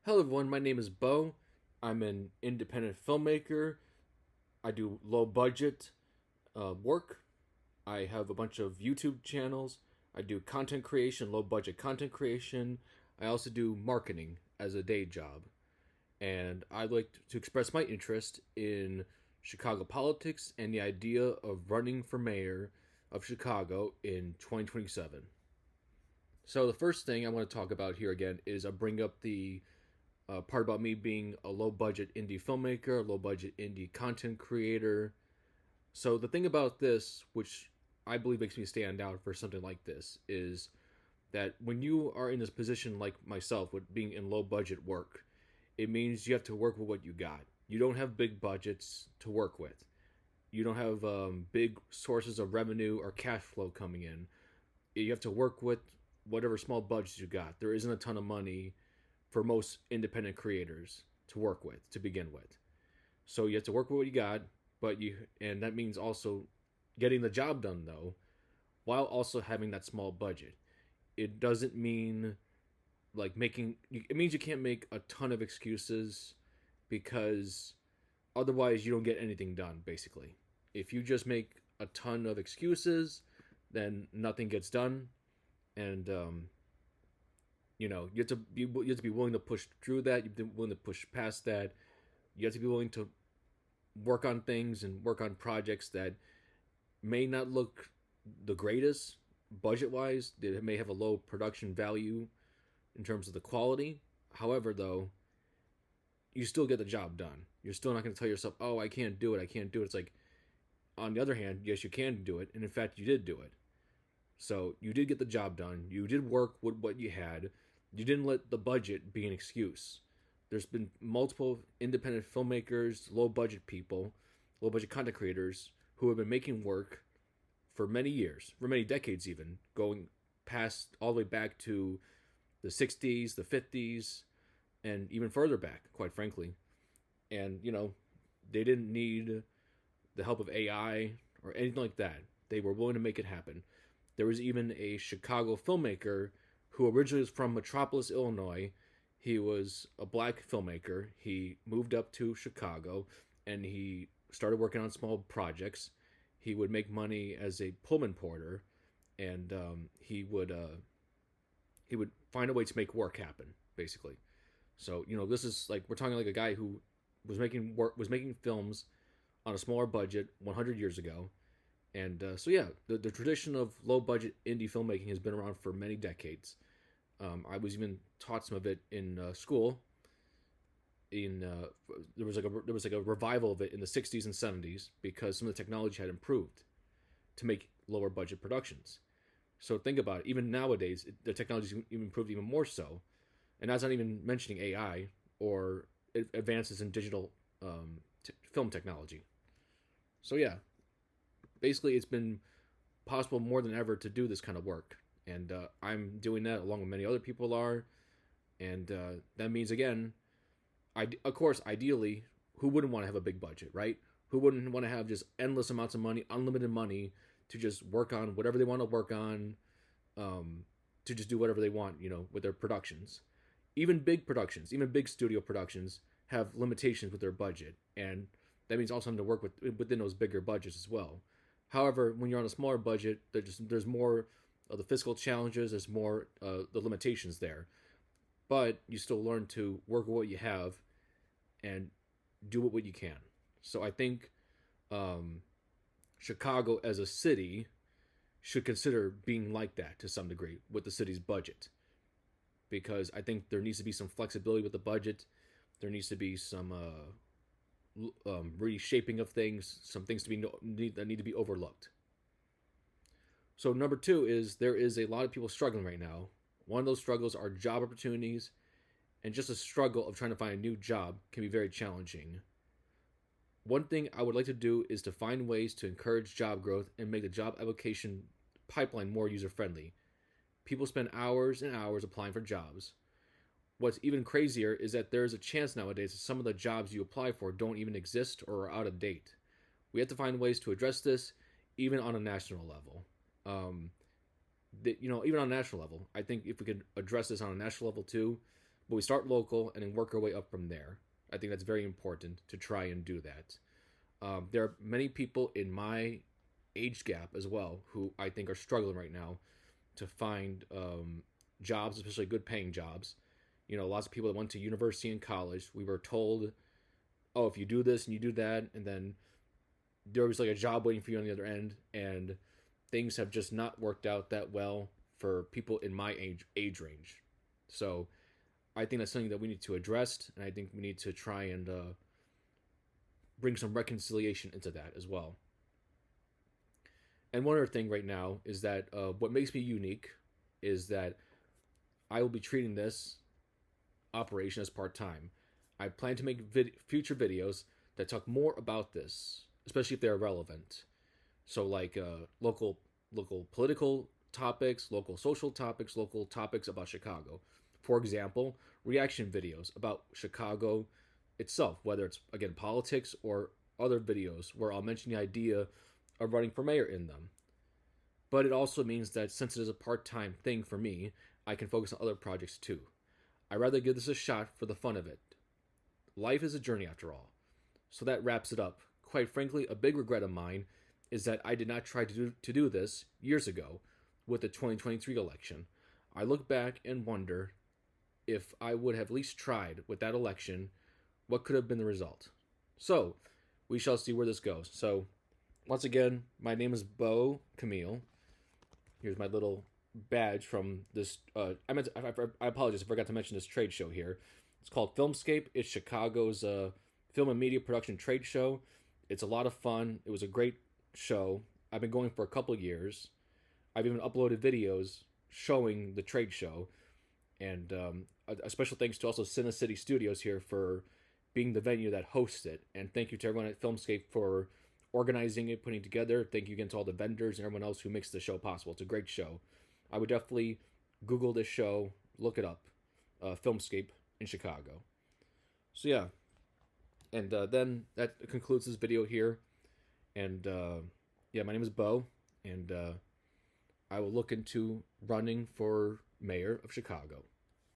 Hello, everyone. My name is Bo. I'm an independent filmmaker. I do low budget work. I have a bunch of YouTube channels. I do content creation, low budget content creation. I also do marketing as a day job. And I'd like to express my interest in Chicago politics and the idea of running for mayor of Chicago in 2027. So, the first thing I want to talk about here again is I bring up the part about me being a low budget indie filmmaker, a low budget indie content creator. So the thing about this, which I believe makes me stand out for something like this, is that when you are in this position like myself with being in low budget work, it means you have to work with what you got. You don't have big budgets to work with. You don't have big sources of revenue or cash flow coming in. You have to work with whatever small budgets you got. There isn't a ton of money for most independent creators to work with to begin with. So you have to work with what you got, and that means also getting the job done though, while also having that small budget. It doesn't mean like making it means you can't make a ton of excuses because otherwise you don't get anything done basically. If you just make a ton of excuses, then nothing gets done and you have to be willing to push through that. You have to be willing to push past that. You have to be willing to work on things and work on projects that may not look the greatest budget wise. They may have a low production value in terms of the quality. However, though, you still get the job done. You're still not going to tell yourself, "Oh, I can't do it. I can't do it." It's like, on the other hand, yes, you can do it, and in fact, you did do it. So you did get the job done. You did work with what you had. You didn't let the budget be an excuse. There's been multiple independent filmmakers, low budget people, low budget content creators who have been making work for many years, for many decades even, going past all the way back to the 60s, the 50s, and even further back, quite frankly. And, they didn't need the help of AI or anything like that. They were willing to make it happen. There was even a Chicago filmmaker who originally was from Metropolis, Illinois. He was a black filmmaker. He moved up to Chicago and he started working on small projects. He would make money as a Pullman porter, and he would find a way to make work happen, basically. So this is like we're talking like a guy who was making films on a smaller budget 100 years ago, and so yeah, the tradition of low budget indie filmmaking has been around for many decades. I was even taught some of it in school. In there was like a revival of it in the 60s and 70s because some of the technology had improved to make lower budget productions. So think about it. Even nowadays, the technology's even improved even more so, and that's not even mentioning AI or advances in digital film technology. So yeah, basically, it's been possible more than ever to do this kind of work, and I'm doing that along with many other people are, and that means again, of course, ideally, who wouldn't want to have a big budget, right? Who wouldn't want to have just endless amounts of money, unlimited money to just work on whatever they want to work on, to just do whatever they want, with their productions. Even big productions, even big studio productions have limitations with their budget, and that means also having to work within those bigger budgets as well. However, when you're on a smaller budget, there's more of the fiscal challenges. There's more the limitations there, but you still learn to work with what you have and do what you can. So I think um, Chicago as a city should consider being like that to some degree with the city's budget, because I think there needs to be some flexibility with the budget. There needs to be some reshaping of things, some things that need to be overlooked. So number two is there is a lot of people struggling right now. One of those struggles are job opportunities, and just a struggle of trying to find a new job can be very challenging. One thing I would like to do is to find ways to encourage job growth and make the job application pipeline more user friendly. People spend hours and hours applying for jobs. What's even crazier is that there is a chance nowadays that some of the jobs you apply for don't even exist or are out of date. We have to find ways to address this, even on a national level. Even on a national level, I think if we could address this on a national level too, But we start local and then work our way up from there. I think that's very important to try and do that. There are many people in my age gap as well who I think are struggling right now to find jobs, especially good paying jobs. You know, lots of people that went to university and college, we were told, oh, if you do this and you do that, and then there was like a job waiting for you on the other end, and things have just not worked out that well for people in my age range. So I think that's something that we need to address, and I think we need to try and bring some reconciliation into that as well. And one other thing right now is that what makes me unique is that I will be treating this operation as part time. I plan to make future videos that talk more about this, especially if they're relevant. So like local political topics, local social topics, local topics about Chicago. For example, reaction videos about Chicago itself, whether it's again politics or other videos where I'll mention the idea of running for mayor in them. But it also means that since it is a part-time thing for me, I can focus on other projects too. I'd rather give this a shot for the fun of it. Life is a journey after all. So that wraps it up. Quite frankly, a big regret of mine is that I did not try to do this years ago with the 2023 election. I look back and wonder if I would have at least tried with that election, what could have been the result. So, we shall see where this goes. So, once again, my name is Beau Camille. Here's my little badge from this. I apologize, I forgot to mention this trade show here. It's called Filmscape. It's Chicago's film and media production trade show. It's a lot of fun. It was a great show. I've been going for a couple of years. I've even uploaded videos showing the trade show. And a special thanks to also Cine City Studios here for being the venue that hosts it. And thank you to everyone at Filmscape for organizing it, putting it together. Thank you again to all the vendors and everyone else who makes the show possible. It's a great show. I would definitely Google this show, look it up, Filmscape in Chicago. So yeah, and then that concludes this video here. And yeah, my name is Beau, and I will look into running for mayor of Chicago.